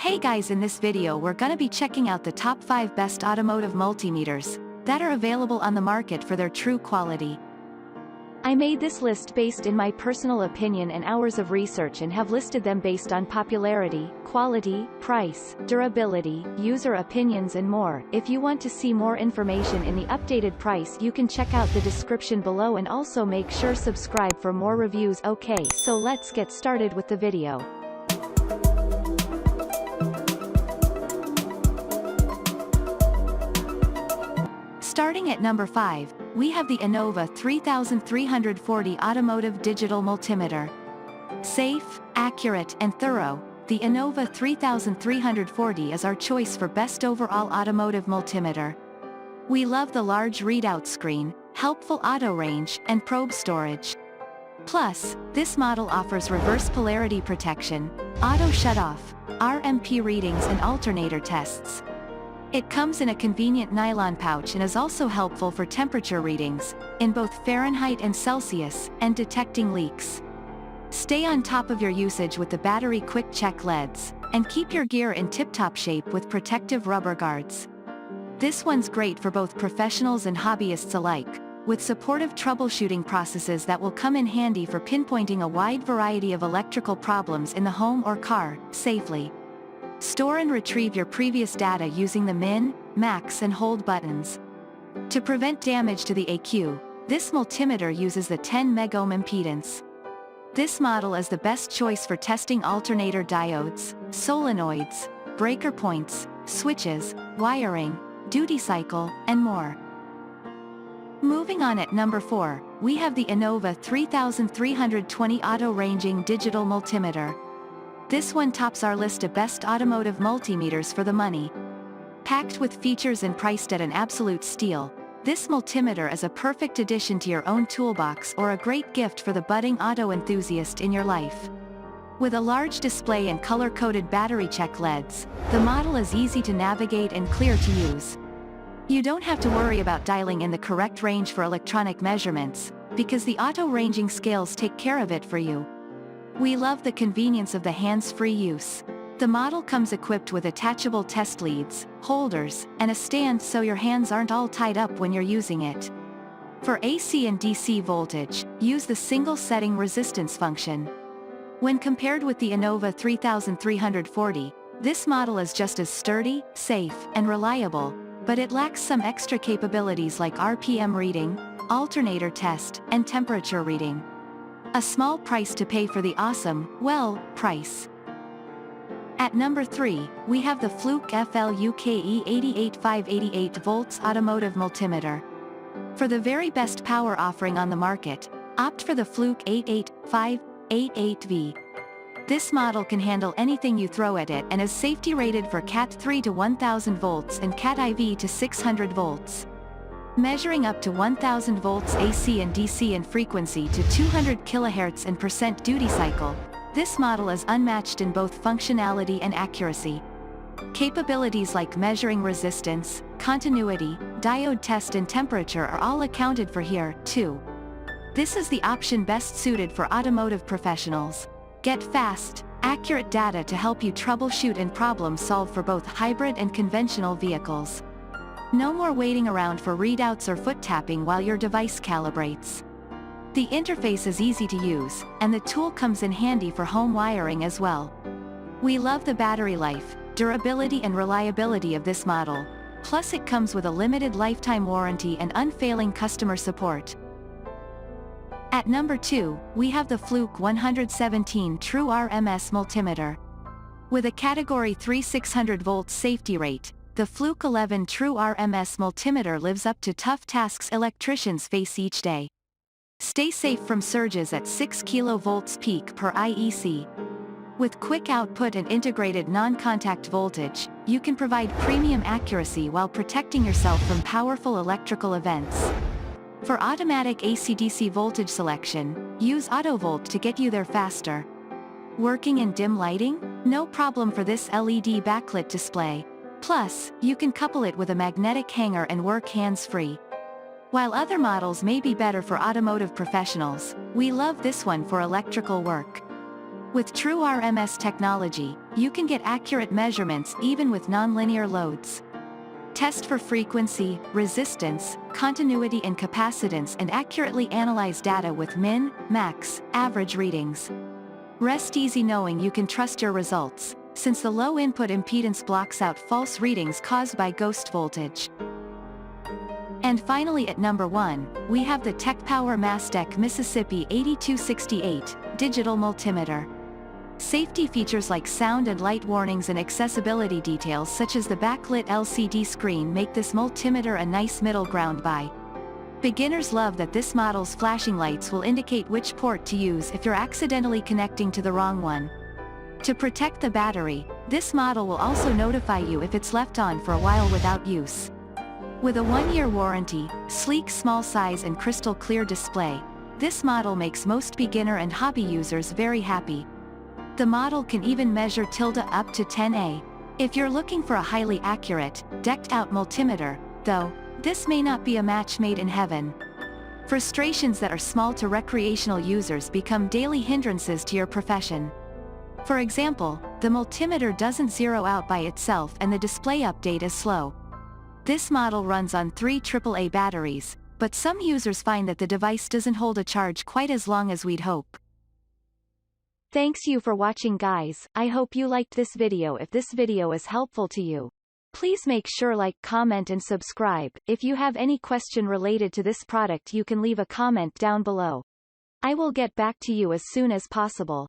Hey guys, in this video we're gonna be checking out the top 5 best automotive multimeters that are available on the market for their true quality. I made this list based in my personal opinion and hours of research and have listed them based on popularity, quality, price, durability, user opinions and more. If you want to see more information in the updated price, you can check out the description below and also make sure subscribe for more reviews. Okay, so let's get started with the video. Starting at number 5, we have the Innova 3340 Automotive Digital Multimeter. Safe, accurate and thorough, the Innova 3340 is our choice for best overall automotive multimeter. We love the large readout screen, helpful auto range, and probe storage. Plus, this model offers reverse polarity protection, auto shut-off, RMP readings and alternator tests. It comes in a convenient nylon pouch and is also helpful for temperature readings, in both Fahrenheit and Celsius, and detecting leaks. Stay on top of your usage with the battery quick check LEDs, and keep your gear in tip-top shape with protective rubber guards. This one's great for both professionals and hobbyists alike, with supportive troubleshooting processes that will come in handy for pinpointing a wide variety of electrical problems in the home or car, safely. Store and retrieve your previous data using the min, max and hold buttons. To prevent damage to the ECU, this multimeter uses the 10 megohm impedance. This model is the best choice for testing alternator diodes, solenoids, breaker points, switches, wiring, duty cycle, and more. Moving on at number 4, we have the Innova 3320 Auto Ranging Digital Multimeter. This one tops our list of best automotive multimeters for the money. Packed with features and priced at an absolute steal, this multimeter is a perfect addition to your own toolbox or a great gift for the budding auto enthusiast in your life. With a large display and color-coded battery check LEDs, the model is easy to navigate and clear to use. You don't have to worry about dialing in the correct range for electronic measurements, because the auto ranging scales take care of it for you. We love the convenience of the hands-free use. The model comes equipped with attachable test leads, holders, and a stand so your hands aren't all tied up when you're using it. For AC and DC voltage, use the single setting resistance function. When compared with the Innova 3340, this model is just as sturdy, safe, and reliable, but it lacks some extra capabilities like RPM reading, alternator test, and temperature reading. A small price to pay for the awesome, well, price. At number 3, we have the Fluke Fluke 88588 volts Automotive Multimeter. For the very best power offering on the market, opt for the Fluke 88588V. This model can handle anything you throw at it and is safety rated for Cat 3 to 1000 volts and Cat IV to 600 volts. Measuring up to 1000 volts AC and DC and frequency to 200 kHz and percent duty cycle, this model is unmatched in both functionality and accuracy. Capabilities like measuring resistance, continuity, diode test and temperature are all accounted for here, too. This is the option best suited for automotive professionals. Get fast, accurate data to help you troubleshoot and problem solve for both hybrid and conventional vehicles. No more waiting around for readouts or foot tapping while your device calibrates. The interface is easy to use, and the tool comes in handy for home wiring as well. We love the battery life, durability and reliability of this model, plus it comes with a limited lifetime warranty and unfailing customer support. At number 2, we have the Fluke 117 True RMS Multimeter. With a Category 3 600 volts safety rate, the Fluke 11 True RMS Multimeter lives up to tough tasks electricians face each day. Stay safe from surges at 6 kV peak per IEC. With quick output and integrated non-contact voltage, you can provide premium accuracy while protecting yourself from powerful electrical events. For automatic AC/DC voltage selection, use AutoVolt to get you there faster. Working in dim lighting? No problem for this LED backlit display. Plus, you can couple it with a magnetic hanger and work hands-free. While other models may be better for automotive professionals, we love this one for electrical work. With True RMS technology, you can get accurate measurements even with nonlinear loads. Test for frequency, resistance, continuity and capacitance and accurately analyze data with min, max, average readings. Rest easy knowing you can trust your results, since the low input impedance blocks out false readings caused by ghost voltage. And finally at number 1, we have the TechPower Mastech Mississippi 8268 Digital Multimeter. Safety features like sound and light warnings and accessibility details such as the backlit LCD screen make this multimeter a nice middle ground buy. Beginners love that this model's flashing lights will indicate which port to use if you're accidentally connecting to the wrong one. To protect the battery, this model will also notify you if it's left on for a while without use. With a 1-year warranty, sleek small size and crystal clear display, this model makes most beginner and hobby users very happy. The model can even measure tilde up to 10A. If you're looking for a highly accurate, decked-out multimeter, though, this may not be a match made in heaven. Frustrations that are small to recreational users become daily hindrances to your profession. For example, the multimeter doesn't zero out by itself and the display update is slow. This model runs on 3 AAA batteries, but some users find that the device doesn't hold a charge quite as long as we'd hope. Thanks you for watching guys, I hope you liked this video. If this video is helpful to you, please make sure like, comment and subscribe. If you have any question related to this product you can leave a comment down below. I will get back to you as soon as possible.